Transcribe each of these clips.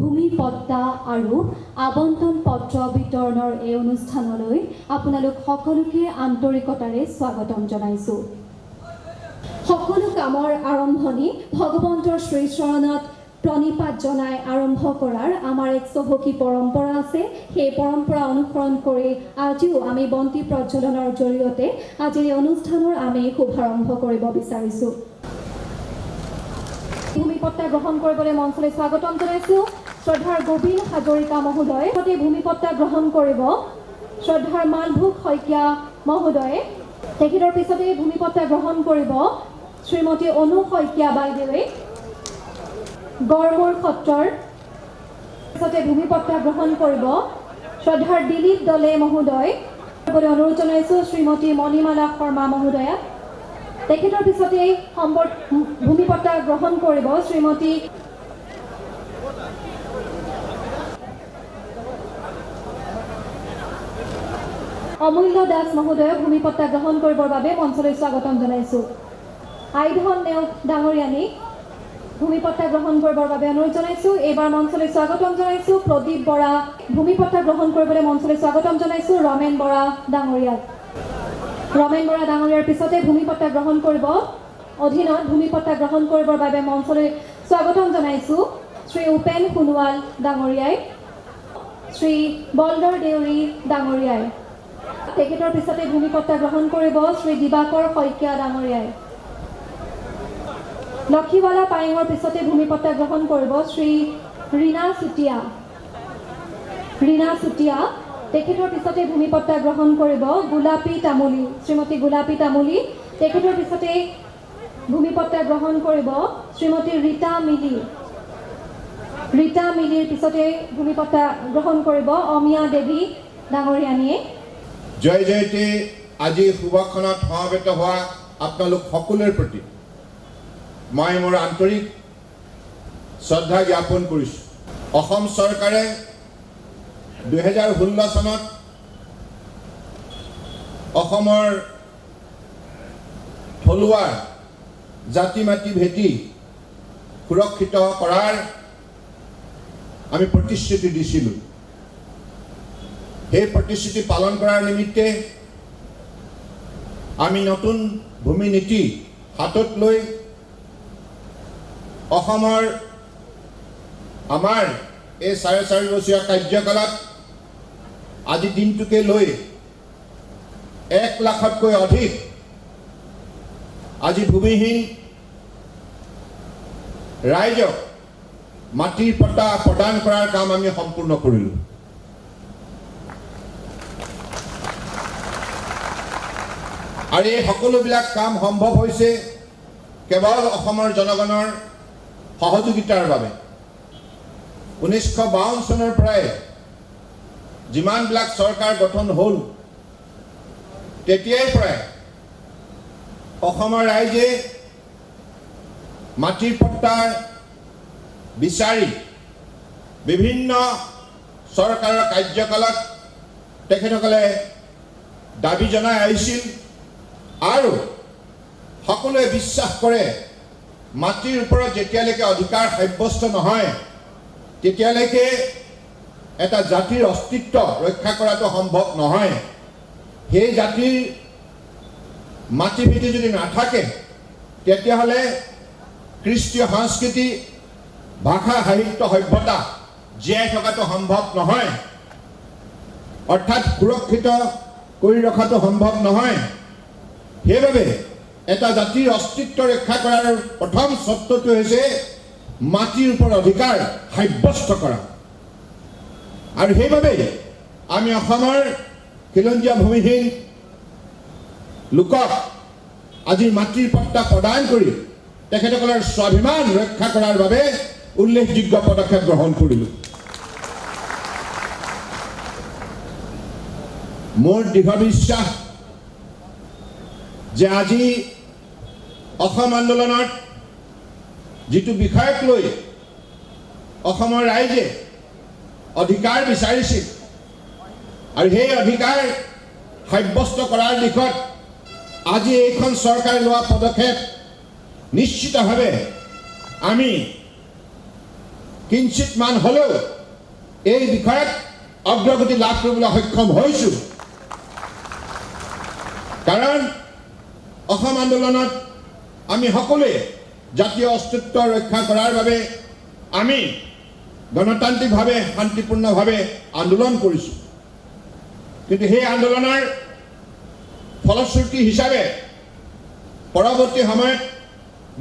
ভূমি পট্টা আৰু আবণ্টন পত্ৰ বিতৰণৰ এই অনুষ্ঠানলৈ আপোনালোক সকলোকে আন্তৰিকতাৰে স্বাগতম জনাইছোঁ। সকলো কামৰ আৰম্ভণি ভগৱন্তৰ শ্ৰীচৰণত প্ৰণিপাত জনাই আৰম্ভ কৰাৰ আমাৰ এক চহকী পৰম্পৰা আছে। সেই পৰম্পৰা অনুসৰণ কৰি আজিও আমি বন্তি প্ৰজ্বলনৰ জৰিয়তে আজিৰ এই অনুষ্ঠানৰ আমি শুভাৰম্ভ কৰিব বিচাৰিছোঁ। ভূমি পট্টা গ্ৰহণ কৰিবলৈ মঞ্চলৈ স্বাগতম জনাইছোঁ শ্ৰদ্ধাৰ গোবিন্দ হাজৰিকা মহোদয়। ভূমি পট্টা গ্ৰহণ কৰিব শ্ৰদ্ধাৰ মালভোগ শইকীয়া মহোদয়ে। তেখেতৰ পিছতে ভূমি পট্টা গ্ৰহণ কৰিব শ্ৰীমতী অনু শইকীয়া বাইদেৱে। গড়মূৰ সত্ৰৰ পিছতে ভূমি পট্টা গ্ৰহণ কৰিব শ্ৰদ্ধাৰ দিলীপ দলে মহোদয়। অনুৰোধ জনাইছোঁ শ্ৰীমতী মণিমালা শৰ্মা মহোদয়াক। তেখেতৰ পিছতে ভূমি পট্টা গ্ৰহণ কৰিব শ্ৰীমতী অমূল্য দাস মহোদয়ক ভূমি পট্টা গ্ৰহণ কৰিবৰ বাবে মঞ্চলৈ স্বাগতম জনাইছোঁ। আইধন নেওগ ডাঙৰীয়ানীক ভূমি পট্টা গ্ৰহণ কৰিবৰ বাবে অনুৰোধ জনাইছোঁ। এইবাৰ মঞ্চলৈ স্বাগতম জনাইছোঁ প্ৰদীপ বৰা। ভূমি পট্টা গ্ৰহণ কৰিবলৈ মঞ্চলৈ স্বাগতম জনাইছোঁ ৰমেন বৰা ডাঙৰীয়াক। ৰমেন বৰা ডাঙৰীয়াৰ পিছতে ভূমি পট্টা গ্ৰহণ কৰিব অধীনত ভূমি পট্টা গ্ৰহণ কৰিবৰ বাবে মঞ্চলৈ স্বাগতম জনাইছোঁ শ্ৰী উপেন সোণোৱাল ডাঙৰীয়াই, শ্ৰী বলদৰ দেউৰী ডাঙৰীয়াই। তেখেতৰ পিছতে ভূমি পট্টা গ্ৰহণ কৰিব শ্ৰী দিবাকৰ শইকীয়া ডাঙৰীয়াই। লক্ষীৱালা পায়েঙৰ পিছতে ভূমি পট্টা গ্ৰহণ কৰিব শ্ৰী ৰীণা চুতীয়া। তেখেতৰ পিছতে ভূমি পট্টা গ্ৰহণ কৰিব গোলাপী তামুলী, শ্ৰীমতী গোলাপী তামুলী। তেখেতৰ পিছতে ভূমি পট্টা গ্ৰহণ কৰিব শ্ৰীমতী ৰীতা মিলিৰ পিছতে ভূমি পট্টা গ্ৰহণ কৰিব অমিয়া দেৱী ডাঙৰীয়ানীয়ে। জয় জয়তে আজি শুভক্ষণত সমবেত হোৱা আপোনালোক সকলোৰে প্ৰতি মই মোৰ আন্তৰিক শ্ৰদ্ধা জ্ঞাপন কৰিছোঁ। অসম চৰকাৰে 2016 চনত অসমৰ থলুৱা জাতি মাটি ভেটি সুৰক্ষিত কৰাৰ আমি প্ৰতিশ্ৰুতি দিছিলোঁ। সেই প্ৰতিশ্ৰুতি পালন কৰাৰ নিমিত্তে আমি নতুন ভূমি নীতি হাতত লৈ অসমৰ আমাৰ এই 4.5 বছৰীয়া কাৰ্যকালত আজি দিনটোকে লৈ 1 লাখতকৈ অধিক আজি ভূমিহীন ৰাইজক মাটিৰ পট্টা প্ৰদান কৰাৰ কাম আমি সম্পূৰ্ণ কৰিলোঁ। আৰু এই সকলোবিলাক কাম সম্ভৱ হৈছে কেৱল অসমৰ জনগণৰ সহযোগিতাৰ বাবে। 1952 চনৰ পৰাই যিমানবিলাক চৰকাৰ গঠন হ'ল তেতিয়াৰ পৰাই অসমৰ ৰাইজে মাটিৰ পট্টা বিচাৰি বিভিন্ন চৰকাৰৰ কাৰ্যকালত তেখেতসকলে দাবী জনাই আহিছিল আৰু সকলোৱে বিশ্বাস কৰে মাটিৰ ওপৰত যেতিয়ালৈকে অধিকাৰ সাব্যস্ত নহয় তেতিয়ালৈকে এটা জাতিৰ অস্তিত্ব ৰক্ষা কৰাটো সম্ভৱ নহয়। সেই জাতিৰ মাটি ভেটি যদি নাথাকে তেতিয়াহ'লে কৃষ্টিয় সংস্কৃতি ভাষা সাহিত্য সভ্যতা জীয়াই থকাটো সম্ভৱ নহয়, অৰ্থাৎ সুৰক্ষিত কৰি ৰখাটো সম্ভৱ নহয়। সেইবাবে এটা জাতিৰ অস্তিত্ব ৰক্ষা কৰাৰ প্ৰথম চৰ্তটো হৈছে মাটিৰ ওপৰত অধিকাৰ সাব্যস্ত কৰা। আৰু সেইবাবে আমি অসমৰ খিলঞ্জীয়া ভূমিহীন লোকক আজি মাটিৰ পট্টা প্ৰদান কৰি তেখেতসকলৰ স্বাভিমান ৰক্ষা কৰাৰ বাবে উল্লেখযোগ্য পদক্ষেপ গ্ৰহণ কৰিলোঁ। মোৰ দৃঢ় বিশ্বাস যে আজি অসম আন্দোলনত যিটো বিষয়ক লৈ অসমৰ ৰাইজে অধিকাৰ বিচাৰিছিল আৰু সেই অধিকাৰ সাব্যস্ত কৰাৰ দিশত আজি এইখন চৰকাৰে লোৱা পদক্ষেপ নিশ্চিতভাৱে আমি কিঞ্চিত মান হ'লেও এই বিষয়ত অগ্ৰগতি লাভ কৰিবলৈ সক্ষম হৈছোঁ। কাৰণ অসম আন্দোলনত আমি সকলোৱে জাতীয় অস্তিত্ব ৰক্ষা কৰাৰ বাবে আমি গণতান্ত্ৰিকভাৱে শান্তিপূৰ্ণভাৱে আন্দোলন কৰিছোঁ। কিন্তু সেই আন্দোলনৰ ফলশ্ৰুতি হিচাপে পৰৱৰ্তী সময়ত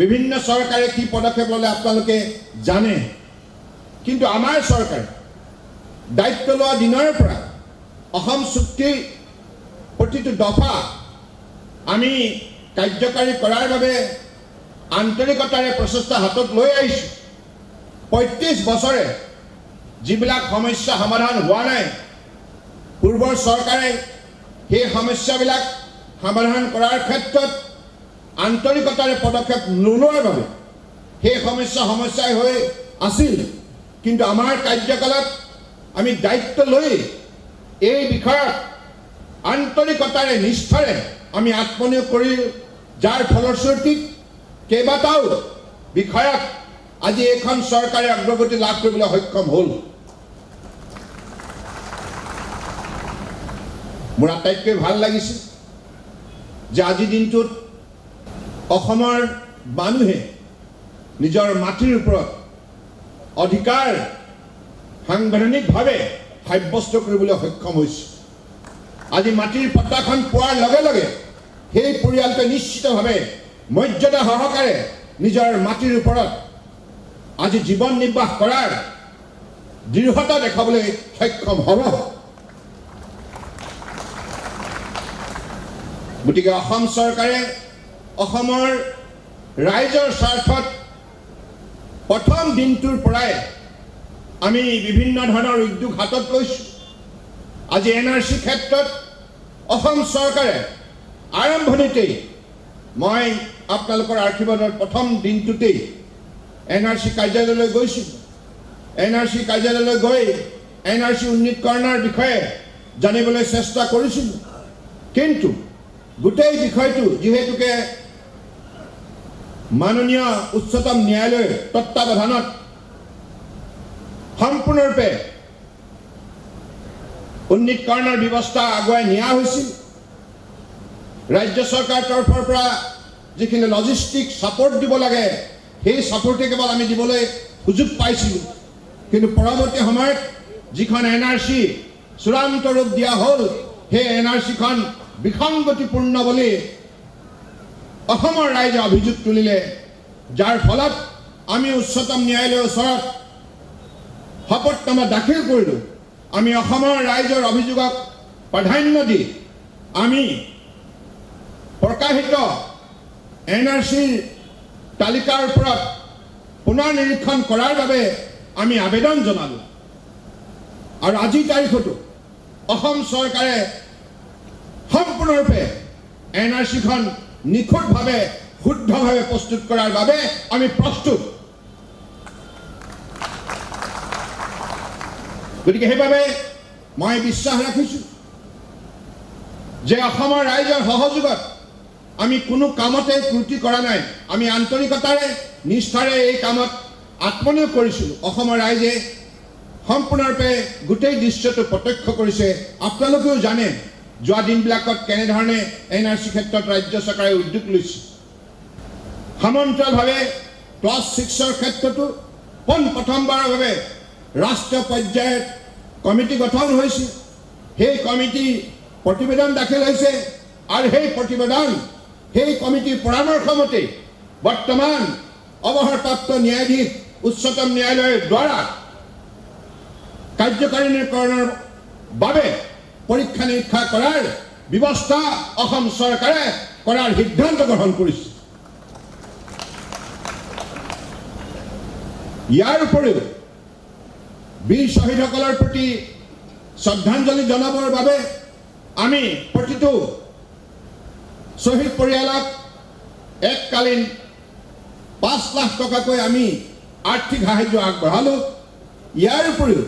বিভিন্ন চৰকাৰে কি পদক্ষেপ ল'লে আপোনালোকে জানে। কিন্তু আমাৰ চৰকাৰে দায়িত্ব লোৱা দিনৰ পৰা অসম চুক্তিৰ প্ৰতিটো দফা আমি কাৰ্যকাৰী কৰাৰ বাবে আন্তৰিকতাৰে প্ৰচেষ্টা হাতত লৈ আহিছোঁ। ৩৫ বছৰে যিবিলাক সমস্যা সমাধান হোৱা নাই, পূৰ্বৰ চৰকাৰে সেই সমস্যাবিলাক সমাধান কৰাৰ ক্ষেত্ৰত আন্তৰিকতাৰে পদক্ষেপ নোলোৱাৰ বাবে সেই সমস্যাই হৈ আছিল। কিন্তু আমাৰ কাৰ্যকালত আমি দায়িত্ব লৈ এই বিষয়ত আন্তৰিকতাৰে নিষ্ঠাৰে আমি আত্মনিয়োগ কৰি যাৰ ফলশ্ৰুতিত কেইবাটাও বিষয়ত আজি এইখন চৰকাৰে অগ্ৰগতি লাভ কৰিবলৈ সক্ষম হ'ল। মোৰ আটাইতকৈ ভাল লাগিছে যে আজিৰ দিনটোত অসমৰ মানুহে নিজৰ মাটিৰ ওপৰত অধিকাৰ সাংবিধানিকভাৱে সাব্যস্ত কৰিবলৈ সক্ষম হৈছে। আজি মাটিৰ পট্টাখন পোৱাৰ লগে লগে সেই পৰিয়ালটোৱে নিশ্চিতভাৱে মৰ্যাদা সহকাৰে নিজৰ মাটিৰ ওপৰত আজি জীৱন নিৰ্বাহ কৰাৰ দৃঢ়তা দেখাবলৈ সক্ষম হ'ব। গতিকে অসম চৰকাৰে অসমৰ ৰাইজৰ স্বাৰ্থত প্ৰথম দিনটোৰ পৰাই আমি বিভিন্ন ধৰণৰ উদ্যোগ হাতত লৈছোঁ। আজি NRC ক্ষেত্ৰত অসম চৰকাৰে আৰম্ভণিতেই মই আপোনালোকৰ আশীৰ্বাদৰ প্ৰথম দিনটোতেই NRC কাৰ্যালয়লৈ গৈছিলোঁ। NRC কাৰ্যালয়লৈ গৈ NRC উন্নীতকৰণৰ বিষয়ে জানিবলৈ চেষ্টা কৰিছিলোঁ। কিন্তু গোটেই বিষয়টো যিহেতুকে মাননীয় উচ্চতম ন্যায়ালয়ৰ তত্ত্বাৱধানত সম্পূৰ্ণৰূপে উন্নীতকৰণৰ ব্যৱস্থা আগুৱাই নিয়া হৈছিল। ৰাজ্য চৰকাৰৰ তৰফৰ পৰা যিখিনি লজিষ্টিক ছাপোৰ্ট দিব লাগে সেই ছাপোৰ্টে কেৱল আমি দিবলৈ সুযোগ পাইছিলোঁ। কিন্তু পৰৱৰ্তী সময়ত যিখন NRC চূড়ান্ত ৰূপ দিয়া হ'ল, সেই NRCখন বিসংগতিপূৰ্ণ বুলি অসমৰ ৰাইজে অভিযোগ তুলিলে, যাৰ ফলত আমি উচ্চতম ন্যায়ালয়ৰ ওচৰত শপতনামা দাখিল কৰিলোঁ। আমি অসমৰ ৰাইজৰ অভিযোগক প্ৰাধান্য দি আমি প্ৰকাশিত NRCৰ তালিকাৰ ওপৰত পুনৰ নিৰীক্ষণ কৰাৰ বাবে আমি আবেদন জনালোঁ। আৰু আজিৰ তাৰিখতো অসম চৰকাৰে সম্পূৰ্ণৰূপে NRCখন নিখুঁতভাৱে শুদ্ধভাৱে প্ৰস্তুত কৰাৰ বাবে আমি প্ৰস্তুত। গতিকে সেইবাবে মই বিশ্বাস ৰাখিছোঁ যে অসমৰ ৰাইজৰ সহযোগত আমি কোনো কামতে ত্ৰুটি কৰা নাই। আমি আন্তৰিকতাৰে নিষ্ঠাৰে এই কামত আত্মনিয়োগ কৰিছিলোঁ। অসমৰ ৰাইজে সম্পূৰ্ণৰূপে গোটেই দৃশ্যটো প্ৰত্যক্ষ কৰিছে। আপোনালোকেও জানে যোৱা দিনবিলাকত কেনেধৰণে NRC ক্ষেত্ৰত ৰাজ্য চৰকাৰে উদ্যোগ লৈছে। সমান্তৰালভাৱে ক্লাছ 6ৰ ক্ষেত্ৰতো প্ৰথমবাৰৰ বাবে ৰাষ্ট্ৰীয় পৰ্যায়ত কমিটি গঠন হৈছে। সেই কমিটি প্ৰতিবেদন দাখিল হৈছে আৰু সেই কমিটিৰ পৰামৰ্শ মতে বৰ্তমান অৱসৰপ্ৰাপ্ত ন্যায়াধীশ উচ্চতম ন্যায়ালয়ৰ দ্বাৰা কাৰ্যকাৰীকৰণৰ বাবে পৰীক্ষা নিৰীক্ষা কৰাৰ ব্যৱস্থা অসম চৰকাৰে কৰাৰ সিদ্ধান্ত গ্ৰহণ কৰিছে। ইয়াৰ উপৰিও বীৰ শ্বহীদসকলৰ প্ৰতি শ্ৰদ্ধাঞ্জলি জনাবৰ বাবে আমি প্ৰতিটো শ্বহীদ পৰিয়ালক এককালীন 5 লাখ টকাকৈ আমি আৰ্থিক সাহায্য আগবঢ়ালোঁ। ইয়াৰ উপৰিও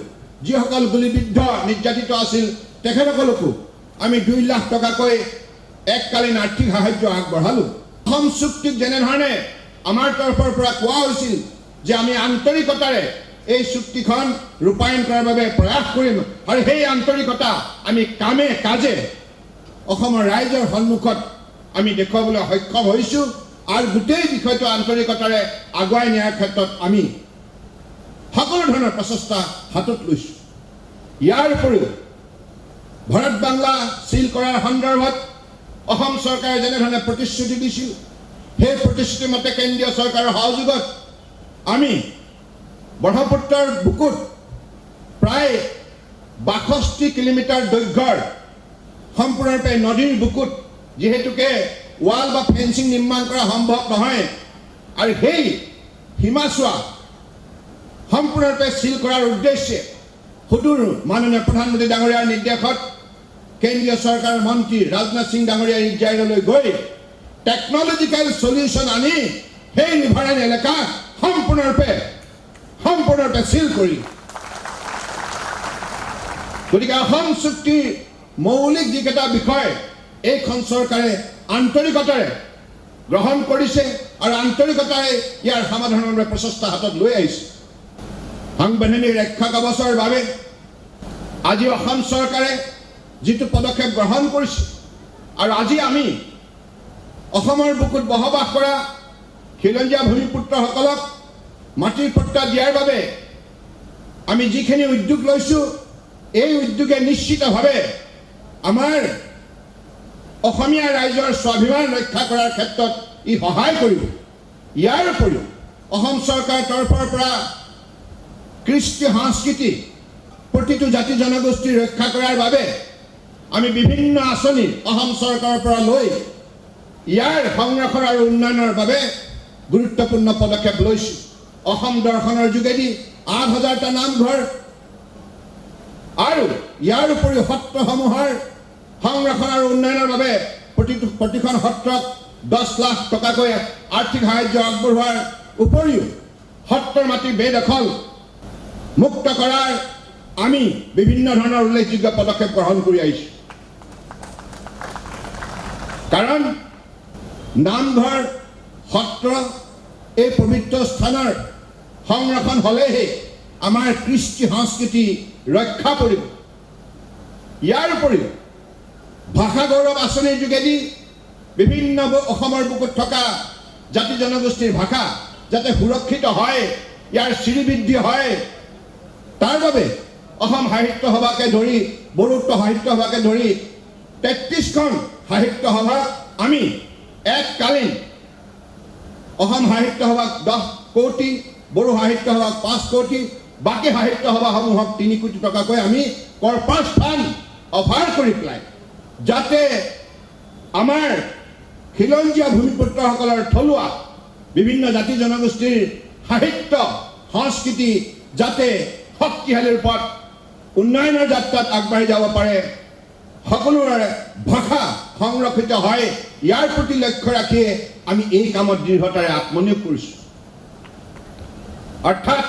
যিসকল গুলিবিদ্ধ নিৰ্যাতিত আছিল তেখেতসকলকো আমি 2 লাখ টকাকৈ এককালীন আৰ্থিক সাহায্য আগবঢ়ালোঁ। অসম চুক্তিক যেনেধৰণে আমাৰ তৰফৰ পৰা কোৱা হৈছিল যে আমি আন্তৰিকতাৰে এই চুক্তিখন ৰূপায়ণ কৰাৰ বাবে প্ৰয়াস কৰিম আৰু সেই আন্তৰিকতা আমি কামে কাজে অসমৰ ৰাইজৰ সন্মুখত আমি দেখুৱাবলৈ সক্ষম হৈছোঁ আৰু গোটেই বিষয়টো আন্তৰিকতাৰে আগুৱাই নিয়াৰ ক্ষেত্ৰত আমি সকলো ধৰণৰ প্ৰচেষ্টা হাতত লৈছোঁ। ইয়াৰ উপৰিও ভাৰত বাংলা চিল কৰাৰ সন্দৰ্ভত অসম চৰকাৰে যেনেধৰণে প্ৰতিশ্ৰুতি দিছিল সেই প্ৰতিশ্ৰুতি মতে কেন্দ্ৰীয় চৰকাৰৰ সহযোগত আমি ব্ৰহ্মপুত্ৰৰ বুকুত প্ৰায় ৬২ কিলোমিটাৰ দৈৰ্ঘ্যৰ সম্পূৰ্ণৰূপে নদীৰ বুকুত যিহেতুকে ৱাল বা ফেন্সিং নিৰ্মাণ কৰা সম্ভৱ নহয় আৰু সেই সীমাচোৱা সম্পূৰ্ণৰূপে চিল কৰাৰ উদ্দেশ্যে সুদূৰ মাননীয় প্ৰধানমন্ত্ৰী ডাঙৰীয়াৰ নিৰ্দেশত কেন্দ্ৰীয় চৰকাৰৰ মন্ত্ৰী ৰাজনাথ সিং ডাঙৰীয়াৰ ইজৰাইললৈ গৈ টেকনলজিকেল সলিউশ্যন আনি সেই ৰিভাৰাইন এলেকা সম্পূৰ্ণৰূপে চিল কৰি গতিকে অসম চুক্তিৰ মৌলিক যিকেইটা বিষয় এইখন চৰকাৰে আন্তৰিকতাৰে গ্ৰহণ কৰিছে আৰু আন্তৰিকতাৰে ইয়াৰ সমাধানৰ বাবে প্ৰচেষ্টা হাতত লৈ আহিছে। সাংবিধানিক ৰক্ষা কৱচৰ বাবে আজি অসম চৰকাৰে যিটো পদক্ষেপ গ্ৰহণ কৰিছে আৰু আজি আমি অসমৰ বুকুত বসবাস কৰা খিলঞ্জীয়া ভূমিপুত্ৰসকলক মাটিৰ পট্টা দিয়াৰ বাবে আমি যিখিনি উদ্যোগ লৈছোঁ এই উদ্যোগে নিশ্চিতভাৱে আমাৰ অসমীয়া ৰাইজৰ স্বাভিমান ৰক্ষা কৰাৰ ক্ষেত্ৰত ই সহায় কৰিব। ইয়াৰ উপৰিও অসম চৰকাৰৰ তৰফৰ পৰা কৃষ্টি সংস্কৃতি প্ৰতিটো জাতি জনগোষ্ঠী ৰক্ষা কৰাৰ বাবে আমি বিভিন্ন আঁচনি অসম চৰকাৰৰ পৰা লৈ ইয়াৰ সংৰক্ষণ আৰু উন্নয়নৰ বাবে গুৰুত্বপূৰ্ণ পদক্ষেপ লৈছোঁ। অসম দৰ্শনৰ যোগেদি ৮,০০০টা নামঘৰ আৰু ইয়াৰ উপৰিও সত্ৰসমূহৰ সংৰক্ষণ আৰু উন্নয়নৰ বাবে প্ৰতিখন সত্ৰক ১০ লাখ টকাকৈ আৰ্থিক সাহায্য আগবঢ়োৱাৰ উপৰিও সত্ৰৰ মাটি বেদখল মুক্ত কৰাৰ আমি বিভিন্ন ধৰণৰ উল্লেখযোগ্য পদক্ষেপ গ্ৰহণ কৰি আহিছোঁ। কাৰণ নামঘৰ সত্ৰ এই পবিত্ৰ স্থানৰ সংৰক্ষণ হ'লেহে আমাৰ কৃষ্টি সংস্কৃতি ৰক্ষা পৰিব। ইয়াৰ উপৰিও ভাষা গৌৰৱ আঁচনিৰ যোগেদি বিভিন্ন অসমৰ বুকুত থকা জাতি জনগোষ্ঠীৰ ভাষা যাতে সুৰক্ষিত হয়, ইয়াৰ শ্ৰীবৃদ্ধি হয়, তাৰ বাবে অসম সাহিত্য সভাকে ধৰি বড়োত্ব সাহিত্য সভাকে ধৰি ৩৩খন সাহিত্য সভাক আমি এককালীন অসম সাহিত্য সভাক ১০ কোটি, বড়ো সাহিত্য সভাক ৫ কোটি, বাকী সাহিত্য সভাসমূহক ৩ কোটি টকাকৈ আমি কৰ্পাছ ফাণ্ড অফাৰ কৰি পেলাই যাতে আমাৰ খিলঞ্জীয়া ভূমিপুত্ৰসকলৰ থলুৱা বিভিন্ন জাতি জনগোষ্ঠীৰ সাহিত্য সংস্কৃতি যাতে শক্তিশালী ৰূপত উন্নয়নৰ যাত্ৰাত আগবাঢ়ি যাব পাৰে, সকলোৰে ভাষা সংৰক্ষিত হয়, ইয়াৰ প্ৰতি লক্ষ্য ৰাখিয়ে আমি এই কামত দৃঢ়তাৰে আত্মনিয়োগ কৰিছোঁ। অৰ্থাৎ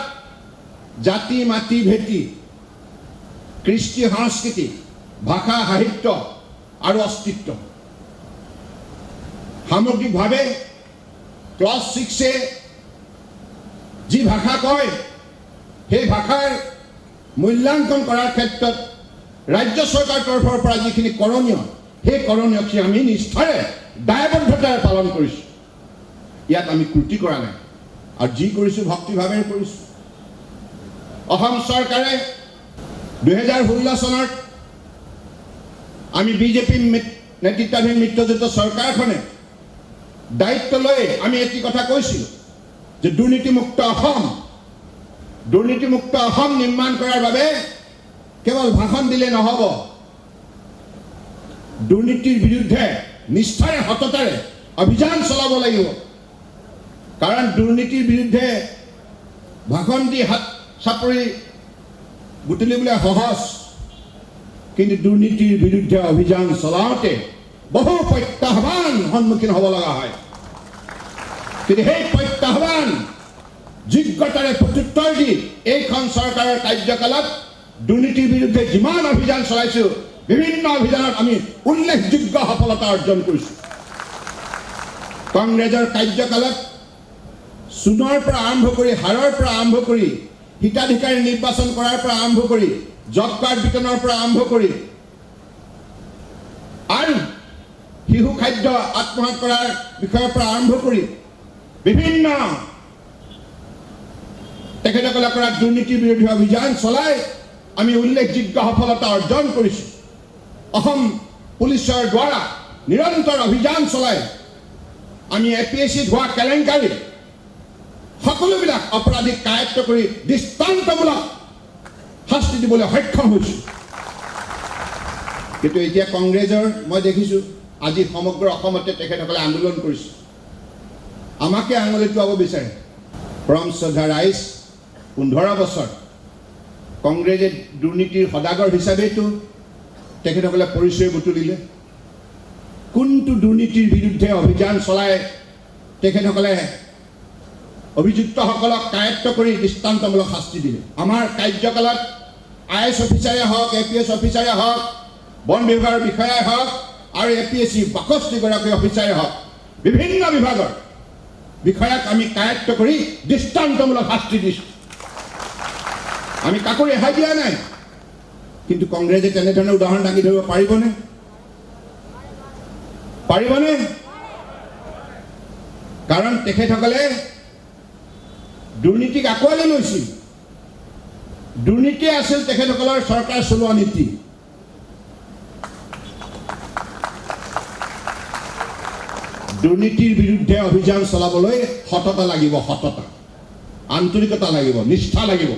জাতি মাটি ভেটি কৃষ্টি সংস্কৃতি ভাষা সাহিত্য আৰু অস্তিত্ব সামগ্ৰিকভাৱে ক্লাছ 6 যি ভাষা কয় সেই ভাষাৰ মূল্যাংকন কৰাৰ ক্ষেত্ৰত ৰাজ্য চৰকাৰৰ তৰফৰ পৰা যিখিনি কৰণীয় সেই কৰণীয়খিনি আমি নিষ্ঠাৰে দায়বদ্ধতাৰে পালন কৰিছোঁ। ইয়াত আমি ত্ৰুটি কৰা নাই আৰু যি কৰিছোঁ ভক্তিভাৱেৰে কৰিছোঁ। অসম চৰকাৰে ২০১৬ চনত আমি বিজেপি নেতৃত্বাধীন মিত্ৰজোঁট চৰকাৰখনে দায়িত্ব লৈ আমি এটি কথা কৈছিলোঁ যে দুৰ্নীতিমুক্ত অসম নিৰ্মাণ কৰাৰ বাবে কেৱল ভাষণ দিলে নহ'ব, দুৰ্নীতিৰ বিৰুদ্ধে নিষ্ঠাৰে সততাৰে অভিযান চলাব লাগিব। কাৰণ দুৰ্নীতিৰ বিৰুদ্ধে ভাষণ দি হাত চাপৰি বুটলিবলৈ সহজ, কিন্তু দুৰ্নীতিৰ বিৰুদ্ধে অভিযান চলাওঁতে বহু প্ৰত্যাহ্বান সন্মুখীন হ'ব লগা হয়। কিন্তু সেই প্ৰত্যাহ্বান যোগ্যতাৰে প্ৰত্যুত্তৰ দি এইখন চৰকাৰৰ কাৰ্যকালত দুৰ্নীতিৰ বিৰুদ্ধে যিমান অভিযান চলাইছোঁ বিভিন্ন অভিযানত আমি উল্লেখযোগ্য সফলতা অৰ্জন কৰিছোঁ। কংগ্ৰেছৰ কাৰ্যকালত চূণৰ পৰা আৰম্ভ কৰি সাৰৰ পৰা আৰম্ভ কৰি হিতাধিকাৰী নিৰ্বাচন কৰাৰ পৰা আৰম্ভ কৰি জব কাৰ্ড বিতৰণৰ পৰা আৰম্ভ কৰি আৰু শিশু খাদ্য আত্মসাৎ কৰাৰ বিষয়ৰ পৰা আৰম্ভ কৰি বিভিন্ন তেখেতসকলে কৰা দুৰ্নীতিৰ বিৰুদ্ধে অভিযান চলাই আমি উল্লেখযোগ্য সফলতা অৰ্জন কৰিছোঁ। অসম পুলিচৰ দ্বাৰা নিৰন্তৰ অভিযান চলাই আমি APSCত হোৱা কেলেংকাৰী সকলোবিলাক অপৰাধীক কায়ত্ব কৰি দৃষ্টান্তমূলক শাস্তি দিবলৈ সক্ষম হৈছোঁ। কিন্তু এতিয়া কংগ্ৰেছৰ মই দেখিছোঁ আজি সমগ্ৰ অসমতে তেখেতসকলে আন্দোলন কৰিছে, আমাকে আঙুলি টুৱাব বিচাৰে। পৰম শ্ৰদ্ধা ৰাইজ 15 বছৰ কংগ্ৰেছে দুৰ্নীতিৰ সদাগৰ হিচাপেতো তেখেতসকলে পৰিচয় বুটলিলে। কোনটো দুৰ্নীতিৰ বিৰুদ্ধে অভিযান চলাই তেখেতসকলে অভিযুক্তসকলক কায়ত্ব কৰি দৃষ্টান্তমূলক শাস্তি দিলে? আমাৰ কাৰ্যকালত IAS অফিচাৰে হওক, APS অফিচাৰে হওক, বন বিভাগৰ বিষয়াই হওক আৰু APSC 62গৰাকী অফিচাৰে হওক, বিভিন্ন বিভাগৰ বিষয়াক আমি কায়ত্ব কৰি দৃষ্টান্তমূলক শাস্তি দিছোঁ। আমি কাকো ৰেহাই দিয়া নাই। কিন্তু কংগ্ৰেছে তেনেধৰণৰ উদাহৰণ দাঙি ধৰিব পাৰিবনে? পাৰিবনে? কাৰণ তেখেতসকলে দুৰ্নীতিক আঁকোৱালি লৈছিল। দুৰ্নীতিয়ে আছিল তেখেতসকলৰ চৰকাৰ চলোৱা নীতি। দুৰ্নীতিৰ বিৰুদ্ধে অভিযান চলাবলৈ সততা লাগিব, সততা, আন্তৰিকতা লাগিব, নিষ্ঠা লাগিব।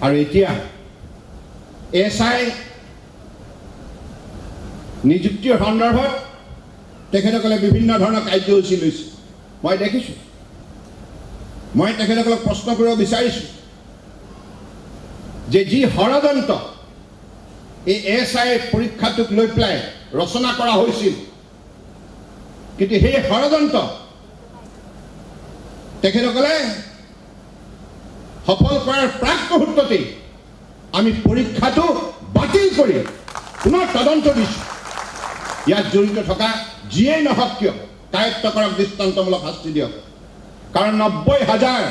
আৰু এতিয়া SI নিযুক্তিৰ সন্দৰ্ভত তেখেতসকলে বিভিন্ন ধৰণৰ কাৰ্যসূচী লৈছে। মই দেখিছোঁ, মই তেখেতসকলক প্ৰশ্ন কৰিব বিচাৰিছোঁ যে যি ষড়যন্ত্ৰ এই SI পৰীক্ষাটোক লৈ পেলাই ৰচনা কৰা হৈছিল, কিন্তু সেই ষড়যন্ত্ৰ তেখেতসকলে সফল কৰাৰ প্ৰাক মুহূৰ্ততেই আমি পৰীক্ষাটো বাতিল কৰি পুনৰ তদন্ত দিছোঁ। ইয়াত জড়িত থকা যিয়েই নহওক কিয় কায়ত্ব কৰক, দৃষ্টান্তমূলক শাস্তি দিয়ক। কাৰণ 90,000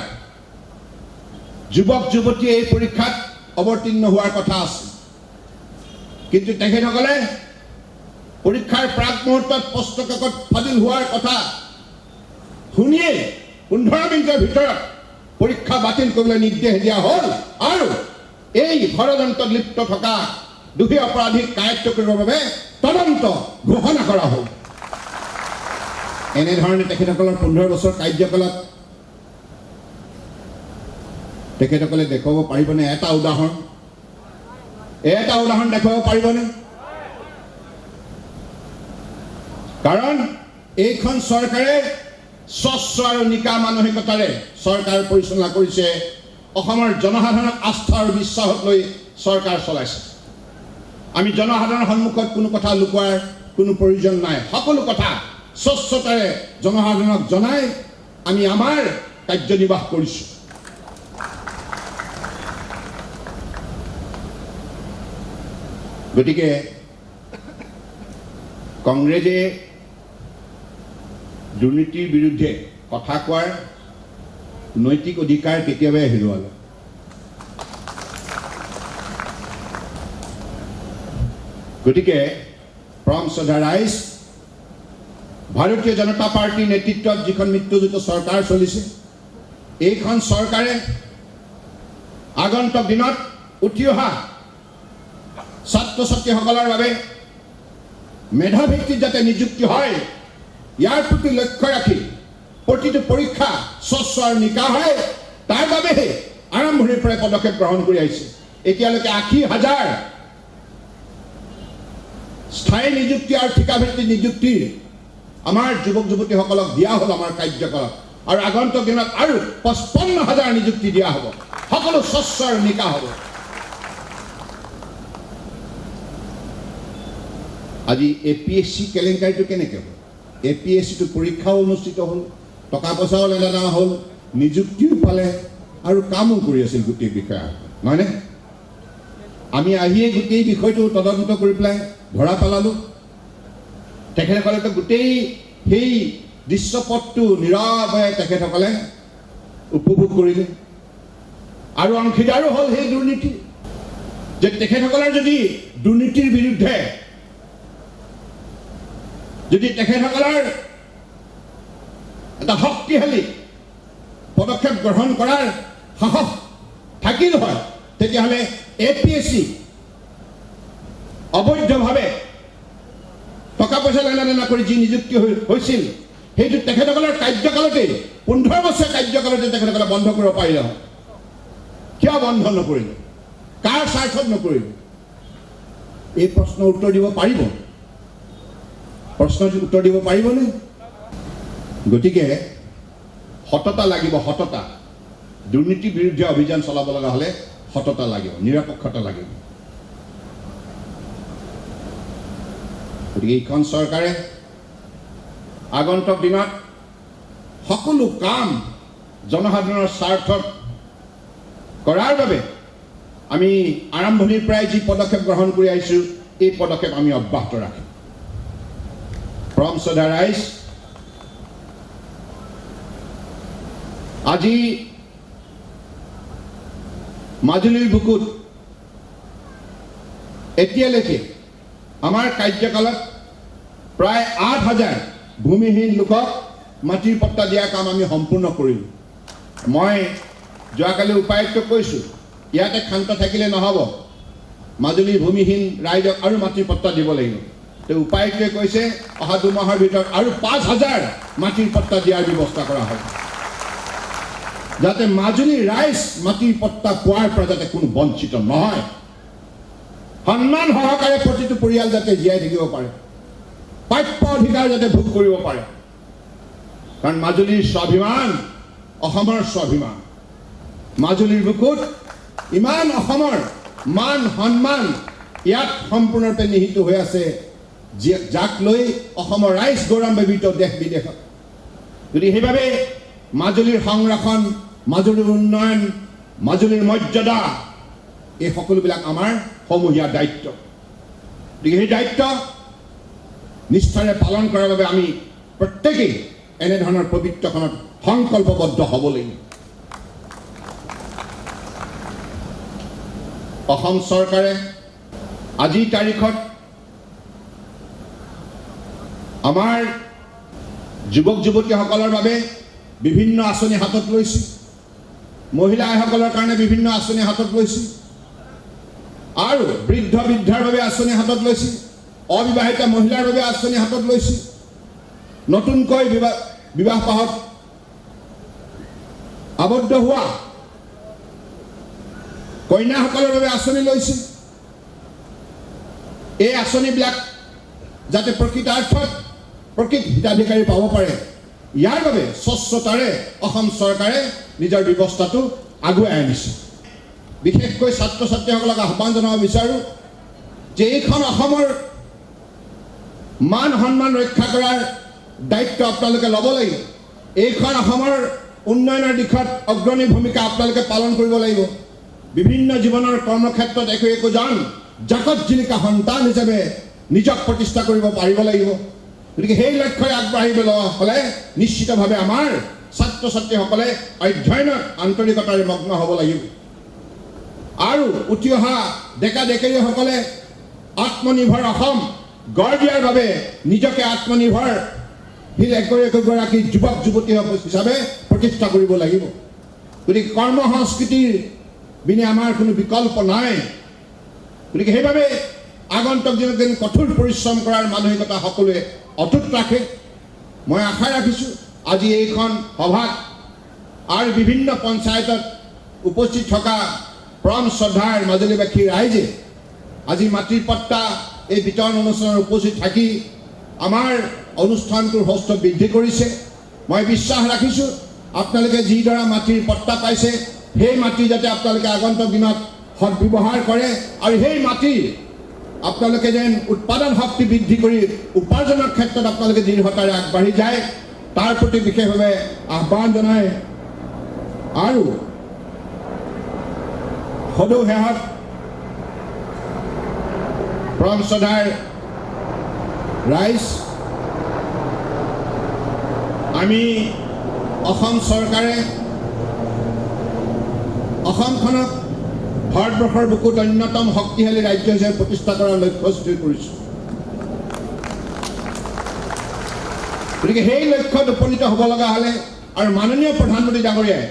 যুৱক যুৱতীয়ে এই পৰীক্ষাত অৱতীৰ্ণ হোৱাৰ কথা আছে। কিন্তু তেখেতসকলে পৰীক্ষাৰ প্ৰাক মুহূৰ্তত প্ৰশ্নকাকত ফাদিল হোৱাৰ কথা শুনিয়েই 15 মিনিটৰ ভিতৰত পৰীক্ষা বাতিল কৰিবলৈ নিৰ্দেশ দিয়া হ'ল আৰু এই ষড়যন্ত্ৰত লিপ্ত থকা দোষী অপৰাধীক কায়ত্ব কৰিবৰ বাবে তদন্ত ঘোষণা কৰা হ'ল। এনেধৰণে তেখেতসকলৰ 15 বছৰ কাৰ্যকালত তেখেতসকলে দেখুৱাব পাৰিবনে? এটা উদাহৰণ দেখুৱাব পাৰিবনে? কাৰণ এইখন চৰকাৰে স্বচ্ছ আৰু নিকা মানসিকতাৰে চৰকাৰ পৰিচালনা কৰিছে। অসমৰ জনসাধাৰণক আস্থা আৰু বিশ্বাসত লৈ চৰকাৰ চলাইছে। আমি জনসাধাৰণৰ সন্মুখত কোনো কথা লুকুৱাৰ কোনো প্ৰয়োজন নাই। সকলো কথা স্বচ্ছতাৰে জনসাধাৰণক জনাই আমি আমাৰ কাৰ্যনিৰ্বাহ কৰিছোঁ। গতিকে কংগ্ৰেছে দুৰ্নীতিৰ বিৰুদ্ধে কথা কোৱাৰ নৈতিক অধিকাৰ কেতিয়াবাই হেৰুৱালে। গতিকে পৰম শ্ৰদ্ধা ৰাইজ, ভাৰতীয় জনতা পাৰ্টীৰ নেতৃত্বত যিখন মিত্ৰজোঁট চৰকাৰ চলিছে, এইখন চৰকাৰে আগন্তুক দিনত উঠি অহা ছাত্ৰ ছাত্ৰীসকলৰ বাবে মেধাভিত্তিত যাতে নিযুক্তি হয়, ইয়াৰ প্ৰতি লক্ষ্য ৰাখি প্ৰতিটো পৰীক্ষা স্বচ্ছ আৰু নিকা হয়, তাৰ বাবেহে আৰম্ভণিৰ পৰাই পদক্ষেপ গ্ৰহণ কৰি আহিছে। এতিয়ালৈকে 80,000 স্থায়ী নিযুক্তি আৰু ঠিকাভিত্তিক নিযুক্তি আমাৰ যুৱক যুৱতীসকলক দিয়া হ'ল আমাৰ কাৰ্যকালত, আৰু আগন্তুক দিনত আৰু 55,000 নিযুক্তি দিয়া হ'ব। সকলো স্বচ্ছ আৰু নিকা হ'ব। আজি APSC কেলেংকাৰীটো কেনেকৈ হ'ল? APSCটো পৰীক্ষাও অনুষ্ঠিত হ'ল, টকা পইচাও লেনদেন হ'ল, নিযুক্তিও পালে আৰু কামো কৰি আছিল গোটেই বিষয়া, নহয়নে? আমি আহিয়ে গোটেই বিষয়টো তদন্ত কৰি পেলাই ধৰা পেলালোঁ। তেখেতসকলেতো গোটেই সেই দৃশ্যপটটো নীৰৱে তেখেতসকলে উপভোগ কৰিলে। আৰু অংশীদাৰো হ'ল সেই দুৰ্নীতি যে তেখেতসকলৰ যদি দুৰ্নীতিৰ বিৰুদ্ধে যদি তেখেতসকলৰ এটা শক্তিশালী পদক্ষেপ গ্ৰহণ কৰাৰ সাহস থাকিল হয় তেতিয়াহ'লে APSC অবৈধভাৱে টকা পইচা লেনদেন কৰি যি নিযুক্তি হৈছিল সেইটো তেখেতসকলৰ কাৰ্যকালতে 15 বছৰ কাৰ্যকালতে তেখেতসকলে বন্ধ কৰিব পাৰিলে হয় কিয় বন্ধ নকৰিলে কাৰ স্বাৰ্থত নকৰিলে এই প্ৰশ্নৰ উত্তৰ দিব পাৰিব প্ৰশ্নৰ উত্তৰ দিব পাৰিবনে গতিকে সততা লাগিব সততা দুৰ্নীতি বিৰুদ্ধে অভিযান চলাব লগা হ'লে সততা লাগিব নিৰপেক্ষতা লাগিব গতিকে এইখন চৰকাৰে আগন্তুক দিনত সকলো কাম জনসাধাৰণৰ স্বাৰ্থত কৰাৰ বাবে আমি আৰম্ভণিৰ পৰাই যি পদক্ষেপ গ্ৰহণ কৰি আহিছোঁ এই পদক্ষেপ আমি অব্যাহত ৰাখিম From Sodha Rice, আজি মাজুলীৰ বুকুত এতিয়ালৈকে আমাৰ কাৰ্যকালত প্ৰায় 8,000 ভূমিহীন লোকক মাটিৰ পট্টা দিয়া কাম আমি সম্পূৰ্ণ কৰিলোঁ মই যোৱাকালি উপায়ুক্তক কৈছোঁ ইয়াতে ক্ষান্ত থাকিলে নহ'ব মাজুলীৰ ভূমিহীন ৰাইজক আৰু মাটিৰ পট্টা দিব লাগিব তো উপায়ুক্তই কৈছে অহা 2 মাহৰ ভিতৰত আৰু 5,000 মাটিৰ পট্টা দিয়াৰ ব্যৱস্থা কৰা হ'ব যাতে মাজুলীৰ ৰাইজ মাটিৰ পট্টা পোৱাৰ পৰা যাতে কোনো বঞ্চিত নহয় সন্মান সহকাৰে প্ৰতিটো পৰিয়াল যাতে জীয়াই থাকিব পাৰে প্ৰাপ্য অধিকাৰ যাতে ভোগ কৰিব পাৰে কাৰণ মাজুলীৰ স্বাভিমান অসমৰ স্বাভিমান মাজুলীৰ বুকুত ইমান অসমৰ মান সন্মান ইয়াত সম্পূৰ্ণৰূপে নিহিত হৈ আছে যাক লৈ অসমৰ ৰাইজ গৌৰৱান্বিত দেশ বিদেশত যদি সেইভাৱে মাজুলীৰ সংৰক্ষণ মাজুলীৰ উন্নয়ন মাজুলীৰ মৰ্যাদা এই সকলোবিলাক আমাৰ সমূহীয়া দায়িত্ব গতিকে সেই দায়িত্ব নিষ্ঠাৰে পালন কৰাৰ বাবে আমি প্ৰত্যেকেই এনেধৰণৰ পবিত্ৰখনত সংকল্পবদ্ধ হ'ব লাগিব অসম চৰকাৰে আজিৰ তাৰিখত আমাৰ যুৱক যুৱতীসকলৰ বাবে বিভিন্ন আঁচনি হাতত লৈছে মহিলা আইসকলৰ কাৰণে বিভিন্ন আঁচনি হাতত লৈছে আৰু বৃদ্ধ বৃদ্ধাৰ বাবে আঁচনি হাতত লৈছে অবিবাহিত মহিলাৰ বাবে আঁচনি হাতত লৈছে নতুনকৈ বিবাহপাশত আবদ্ধ হোৱা কন্যাসকলৰ বাবে আঁচনি লৈছে এই আঁচনিবিলাক যাতে প্ৰকৃতাৰ্থত প্ৰকৃত হিতাধিকাৰী পাব পাৰে ইয়াৰ বাবে স্বচ্ছতাৰে অসম চৰকাৰে নিজৰ ব্যৱস্থাটো আগুৱাই আনিছে বিশেষকৈ ছাত্ৰ ছাত্ৰীসকলক আহ্বান জনাব বিচাৰোঁ যে এইখন অসমৰ মান সন্মান ৰক্ষা কৰাৰ দায়িত্ব আপোনালোকে ল'ব লাগিব এইখন অসমৰ উন্নয়নৰ দিশত অগ্ৰণী ভূমিকা আপোনালোকে পালন কৰিব লাগিব বিভিন্ন জীৱনৰ কৰ্মক্ষেত্ৰত একোজন জাকত জিলিকা সন্তান হিচাপে নিজক প্ৰতিষ্ঠা কৰিব পাৰিব লাগিব গতিকে সেই লক্ষ্যৰে আগবাঢ়িবলৈ হ'লে নিশ্চিতভাৱে আমাৰ ছাত্ৰ ছাত্ৰীসকলে অধ্যয়নত আন্তৰিকতাৰে মগ্ন হ'ব লাগিব আৰু উঠি অহা ডেকা ডেকেৰীসকলে আত্মনিৰ্ভৰ অসম গঢ় দিয়াৰ বাবে নিজকে আত্মনিৰ্ভৰশীল একগৰাকী যুৱক যুৱতী হিচাপে প্ৰতিষ্ঠা কৰিব লাগিব গতিকে কৰ্ম সংস্কৃতিৰ বিনে আমাৰ কোনো বিকল্প নাই গতিকে সেইভাৱে আগন্তুক দিনত যেন কঠোৰ পৰিশ্ৰম কৰাৰ মানসিকতা সকলোৱে অটুট ৰাখে মই আশা ৰাখিছোঁ আজি এইখন সভাত আৰু বিভিন্ন পঞ্চায়তত উপস্থিত থকা পৰম শ্ৰদ্ধাৰ মাজুলীবাসী ৰাইজে আজি মাটিৰ পট্টা এই বিতৰণ অনুষ্ঠানত উপস্থিত থাকি আমাৰ অনুষ্ঠানটোৰ হৌষ্ট বৃদ্ধি কৰিছে মই বিশ্বাস ৰাখিছোঁ আপোনালোকে যিদৰে মাটিৰ পট্টা পাইছে সেই মাটি যাতে আপোনালোকে আগন্তুক দিনত সদ্ব্যৱহাৰ কৰে আৰু সেই মাটি আপোনালোকে যেন উৎপাদন শক্তি বৃদ্ধি কৰি উপাৰ্জনৰ ক্ষেত্ৰত আপোনালোকে দৃঢ়তাৰে আগবাঢ়ি যায় তাৰ প্ৰতি বিশেষভাৱে আহ্বান জনাই আৰু সদৌ শেহত পৰম শ্ৰদ্ধাৰ ৰাইজ আমি অসম চৰকাৰে অসমখনক ভাৰতবৰ্ষৰ বুকুত অন্যতম শক্তিশালী ৰাজ্য হিচাপে প্ৰতিষ্ঠা কৰাৰ লক্ষ্য স্থিৰ কৰিছোঁ। গতিকে সেই লক্ষ্যত উপনীত হ'ব লগা হ'লে আৰু মাননীয় প্ৰধানমন্ত্ৰী ডাঙৰীয়াই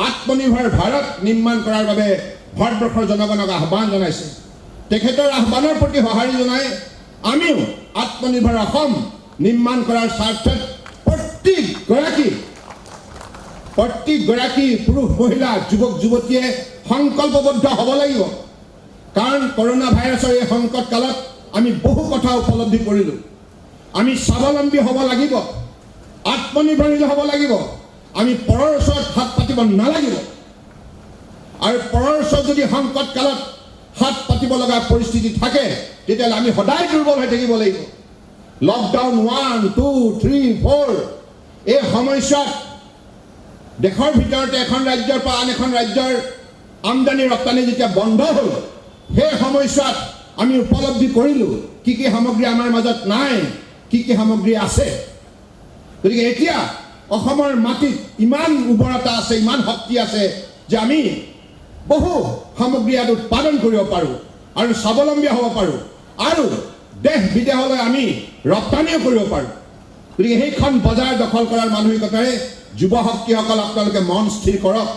আত্মনিৰ্ভৰ ভাৰত নিৰ্মাণ কৰাৰ বাবে ভাৰতবৰ্ষৰ জনগণক আহ্বান জনাইছে। তেখেতৰ আহ্বানৰ প্ৰতি সঁহাৰি জনাই আমিও আত্মনিৰ্ভৰ অসম নিৰ্মাণ কৰাৰ স্বাৰ্থত প্ৰত্যেকগৰাকী পুৰুষ মহিলা যুৱক যুৱতীয়ে সংকল্পবদ্ধ হ'ব লাগিব। কাৰণ কৰোনা ভাইৰাছৰ এই সংকট কালত আমি বহু কথা উপলব্ধি কৰিলোঁ। আমি স্বাৱলম্বী হ'ব লাগিব, আত্মনিৰ্ভৰশীল হ'ব লাগিব। আমি পৰৰ ওচৰত হাত পাতিব নালাগিব। আৰু পৰৰ ওচৰত যদি সংকট কালত হাত পাতিব লগা পৰিস্থিতি থাকে তেতিয়াহ'লে আমি সদায় দুৰ্বল হৈ থাকিব লাগিব। লকডাউন 1, 2, 3, 4 এই সময়ছোৱাত দেশৰ ভিতৰতে এখন ৰাজ্যৰ পৰা আন এখন ৰাজ্যৰ আমদানি ৰপ্তানি যেতিয়া বন্ধ হ'ল, সেই সময়ছোৱাত আমি উপলব্ধি কৰিলোঁ কি কি সামগ্ৰী আমাৰ মাজত নাই, কি কি সামগ্ৰী আছে। গতিকে এতিয়া অসমৰ মাটিত ইমান উৰ্বৰতা আছে, ইমান শক্তি আছে যে আমি বহু সামগ্ৰী ইয়াত উৎপাদন কৰিব পাৰোঁ আৰু স্বাৱলম্বী হ'ব পাৰোঁ আৰু দেশ বিদেশলৈ আমি ৰপ্তানিও কৰিব পাৰোঁ। গতিকে সেইখন বজাৰ দখল কৰাৰ মানসিকতাৰে যুৱ শক্তিসকল আপোনালোকে মন স্থিৰ কৰক।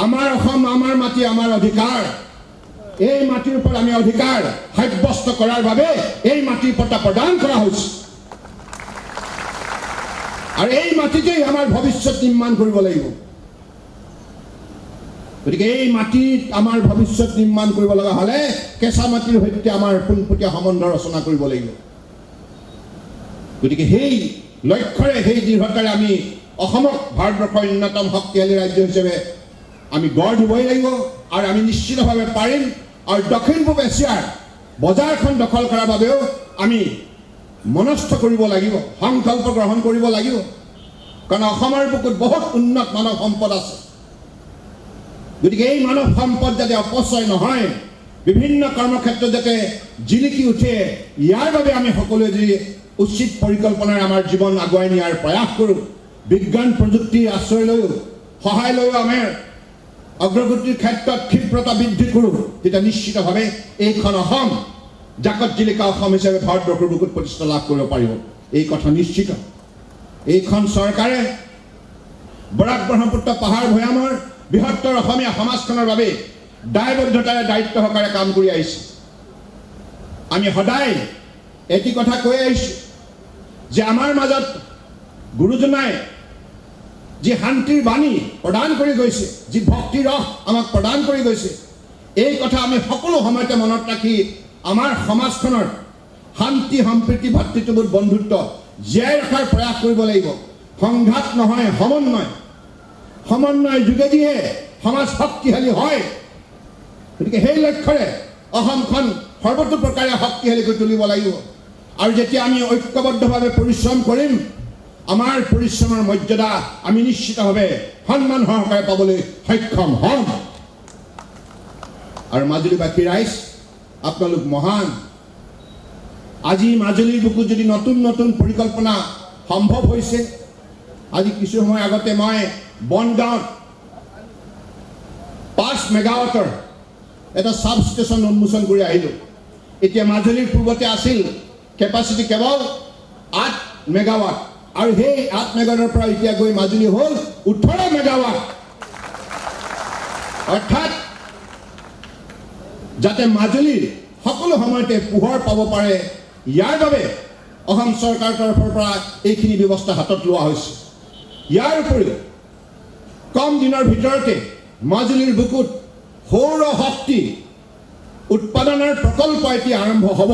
আমাৰ অসম, আমাৰ মাটি, আমাৰ অধিকাৰ। এই মাটিৰ ওপৰত আমি অধিকাৰ সাব্যস্ত কৰাৰ বাবে এই মাটিৰ পট্টা প্ৰদান কৰা হৈছে আৰু এই মাটিতেই আমাৰ ভৱিষ্যত নিৰ্মাণ কৰিব লাগিব। গতিকে এই মাটিত আমাৰ ভৱিষ্যত নিৰ্মাণ কৰিব লগা হ'লে কেঁচা মাটিৰ সৈতে আমাৰ পোনপটীয়া সম্বন্ধ ৰচনা কৰিব লাগিব। গতিকে সেই লক্ষ্যৰে, সেই দৃঢ়তাৰে আমি অসমক ভাৰতবৰ্ষৰ অন্যতম শক্তিশালী ৰাজ্য হিচাপে আমি গঢ় দিবই লাগিব আৰু আমি নিশ্চিতভাৱে পাৰিম। আৰু দক্ষিণ পূব এছিয়াৰ বজাৰখন দখল কৰাৰ বাবেও আমি মনস্থ কৰিব লাগিব, সংকল্প গ্ৰহণ কৰিব লাগিব। কাৰণ অসমৰ বুকুত বহুত উন্নত মানৱ সম্পদ আছে। গতিকে এই মানৱ সম্পদ যাতে অপচয় নহয়, বিভিন্ন কৰ্মক্ষেত্ৰত যাতে জিলিকি উঠে, ইয়াৰ বাবে আমি সকলোৱে যদি উচিত পৰিকল্পনাৰে আমাৰ জীৱন আগুৱাই নিয়াৰ প্ৰয়াস কৰোঁ, বিজ্ঞান প্ৰযুক্তিৰ আশ্ৰয় লৈও, সহায় লৈও আমাৰ অগ্ৰগতিৰ ক্ষেত্ৰত ক্ষিপ্ৰতা বৃদ্ধি কৰোঁ, তেতিয়া নিশ্চিতভাৱে এইখন অসম জাকত জিলিকা অসম হিচাপে ভাৰতবৰ্ষৰ বুকুত প্ৰতিষ্ঠা লাভ কৰিব পাৰিব। এই কথা নিশ্চিত। এইখন চৰকাৰে বৰাক ব্ৰহ্মপুত্ৰ পাহাৰ ভৈয়ামৰ বৃহত্তৰ অসমীয়া সমাজখনৰ বাবে দায়বদ্ধতাৰে দায়িত্ব সহকাৰে কাম কৰি আহিছে। আমি সদায় এটি কথা কৈ আহিছোঁ যে আমাৰ মাজত গুৰুজনাই যি শান্তিৰ বাণী প্ৰদান কৰি গৈছে, যি ভক্তিৰ ৰস আমাক প্ৰদান কৰি গৈছে, এই কথা আমি সকলো সময়তে মনত ৰাখি আমাৰ সমাজখনৰ শান্তি, সম্প্ৰীতি, ভাতৃত্ববোধ, বন্ধুত্ব জীয়াই ৰখাৰ প্ৰয়াস কৰিব লাগিব। সংঘাত নহয়, সমন্বয় যোগেদিহে সমাজ শক্তিশালী হয়। গতিকে সেই লক্ষ্যৰে অসমখন সৰ্বতো প্ৰকাৰে শক্তিশালী কৰি তুলিব লাগিব। আৰু যেতিয়া আমি ঐক্যবদ্ধভাৱে পৰিশ্ৰম কৰিম, আমাৰ পৰিশ্ৰমৰ মৰ্যাদা আমি নিশ্চিতভাৱে সন্মান সহকাৰে পাবলৈ সক্ষম হ'ম। আৰু মাজুলীবাসী ৰাইজ, আপোনালোক মহান। আজি মাজুলীৰ বুকুত যদি নতুন নতুন পৰিকল্পনা সম্ভৱ হৈছে, আজি কিছু সময় আগতে মই বনগাঁৱত 5 মেগাৱাটৰ এটা চাব ষ্টেচন উন্মোচন কৰি আহিলোঁ। এতিয়া মাজুলীৰ পূৰ্বতে আছিল কেপাচিটি কেৱল 8 মেগাৱাট আৰু সেই 8 মেগাৱাটৰ পৰা এতিয়া গৈ মাজুলী হ'ল 18 মেগাৱাট। অৰ্থাৎ যাতে মাজুলীৰ সকলো সময়তে পোহৰ পাব পাৰে, ইয়াৰ বাবে অসম চৰকাৰৰ তৰফৰ পৰা এইখিনি ব্যৱস্থা হাতত লোৱা হৈছে। ইয়াৰ উপৰিও কম দিনৰ ভিতৰতে মাজুলীৰ বুকুত সৌৰ শক্তি উৎপাদনৰ প্ৰকল্প এতিয়া আৰম্ভ হ'ব,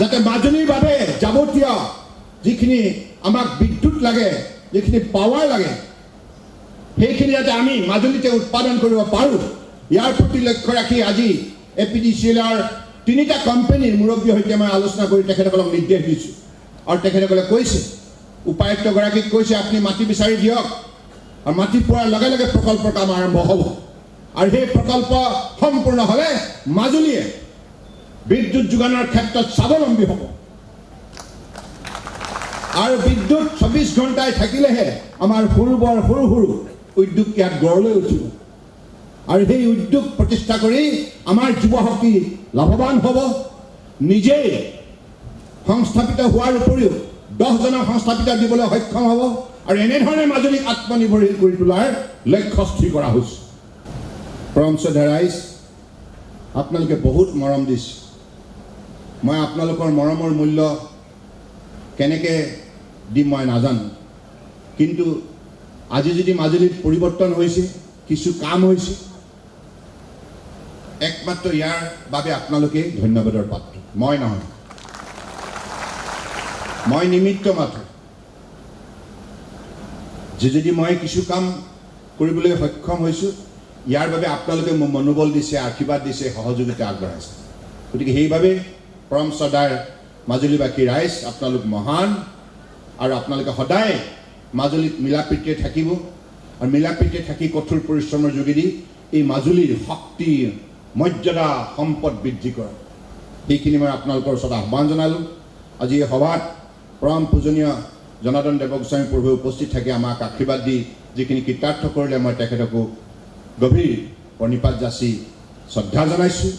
যাতে মাজুলীৰ বাবে যাৱতীয় যিখিনি আমাক বিদ্যুৎ লাগে, যিখিনি পাৱাৰ লাগে, সেইখিনি যাতে আমি মাজুলীতে উৎপাদন কৰিব পাৰোঁ, ইয়াৰ প্ৰতি লক্ষ্য ৰাখি আজি APDCLৰ 3টা কোম্পানীৰ মুৰব্বীৰ সৈতে মই আলোচনা কৰি তেখেতসকলক নিৰ্দেশ দিছোঁ। আৰু তেখেতসকলে কৈছে, উপায়ুক্তগৰাকীক কৈছে, আপুনি মাটি বিচাৰি দিয়ক আৰু মাটি পোৱাৰ লগে লগে প্ৰকল্পৰ কাম আৰম্ভ হ'ব। আৰু সেই প্ৰকল্প সম্পূৰ্ণ হ'লে মাজুলীয়ে বিদ্যুৎ যোগানৰ ক্ষেত্ৰত স্বাৱলম্বী হ'ব। আৰু বিদ্যুৎ 24 ঘণ্টাই থাকিলেহে আমাৰ সৰু উদ্যোগ ইয়াত গঢ়লৈ উঠিব আৰু সেই উদ্যোগ প্ৰতিষ্ঠা কৰি আমাৰ যুৱ শক্তি লাভৱান হ'ব নিজেই সংস্থাপিত হোৱাৰ উপৰিও 10 জনক সংস্থাপিত দিবলৈ সক্ষম হ'ব আৰু এনেধৰণে মাজুলীক আত্মনিৰ্ভৰশীল কৰি তোলাৰ লক্ষ্য স্থিৰ কৰা হৈছে পৰম শ্ৰদ্ধা ৰাইজ আপোনালোকে বহুত মৰম দিছে মই আপোনালোকৰ মৰমৰ মূল্য কেনেকৈ দিম মই নাজানো কিন্তু আজি যদি মাজুলীত পৰিৱৰ্তন হৈছে কিছু কাম হৈছে একমাত্ৰ ইয়াৰ বাবে আপোনালোকে ধন্যবাদৰ পাত্ৰ মই নহয় মই নিমিত্ত মাত্ৰ যদি মই কিছু কাম কৰিবলৈ সক্ষম হৈছোঁ ইয়াৰ বাবে আপোনালোকে মোক মনোবল দিছে আশীৰ্বাদ দিছে সহযোগিতা আগবঢ়াইছে গতিকে সেইবাবে পৰম শ্ৰদ্ধাৰ মাজুলীবাসী ৰাইজ আপোনালোক মহান আৰু আপোনালোকে সদায় মাজুলীত মিলাপ্ৰীতিৰে থাকিব আৰু মিলাপ্ৰীতিৰে থাকি কঠোৰ পৰিশ্ৰমৰ যোগেদি এই মাজুলীৰ শক্তি মৰ্যাদা সম্পদ বৃদ্ধি কৰা সেইখিনি মই আপোনালোকৰ ওচৰত আহ্বান জনালোঁ আজি এই সভাত পৰম পূজনীয় জনাৰ্দন দেৱগোস্বামী প্ৰভুৱে উপস্থিত থাকি আমাক আশীৰ্বাদ দি যিখিনি কৃতাৰ্থ কৰিলে মই তেখেতকো গভীৰ প্ৰণিপাত যাচি শ্ৰদ্ধা জনাইছোঁ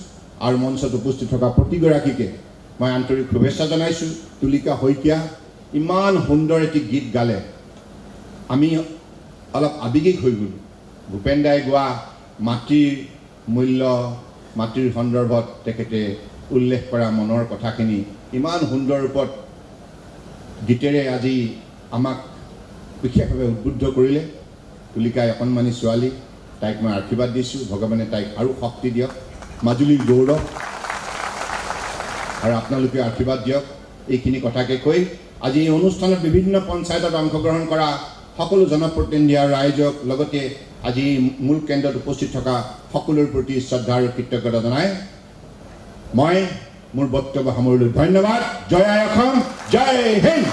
আৰু মঞ্চত উপস্থিত থকা প্ৰতিগৰাকীকে মই আন্তৰিক শুভেচ্ছা জনাইছোঁ তুলিকা শইকীয়া ইমান সুন্দৰ এটি গীত গালে আমি অলপ আৱেগিক হৈ গ'লোঁ ভূপেন দাই গোৱা মাটিৰ মূল্য মাটিৰ সন্দৰ্ভত তেখেতে উল্লেখ কৰা মনৰ কথাখিনি ইমান সুন্দৰ ৰূপত গীতেৰে আজি আমাক বিশেষভাৱে উদ্বুদ্ধ কৰিলে তুলিকাই অকণমানি ছোৱালী তাইক মই আশীৰ্বাদ দিছোঁ ভগৱানে তাইক আৰু শক্তি দিয়ক মাজুলীৰ গৌৰৱ আৰু আপোনালোকে আশীৰ্বাদ দিয়ক এইখিনি কথাকে কৈ আজি এই অনুষ্ঠানত বিভিন্ন পঞ্চায়তত অংশগ্ৰহণ কৰা সকলো জনপ্ৰতিনিধি আৰু ৰাইজক লগতে আজি মূল কেন্দ্ৰত উপস্থিত থকা সকলোৰে প্ৰতি শ্ৰদ্ধা আৰু কৃতজ্ঞতা জনাই মই মোৰ বক্তব্য সামৰিলোঁ ধন্যবাদ জয় আই অসম জয় হিন্দ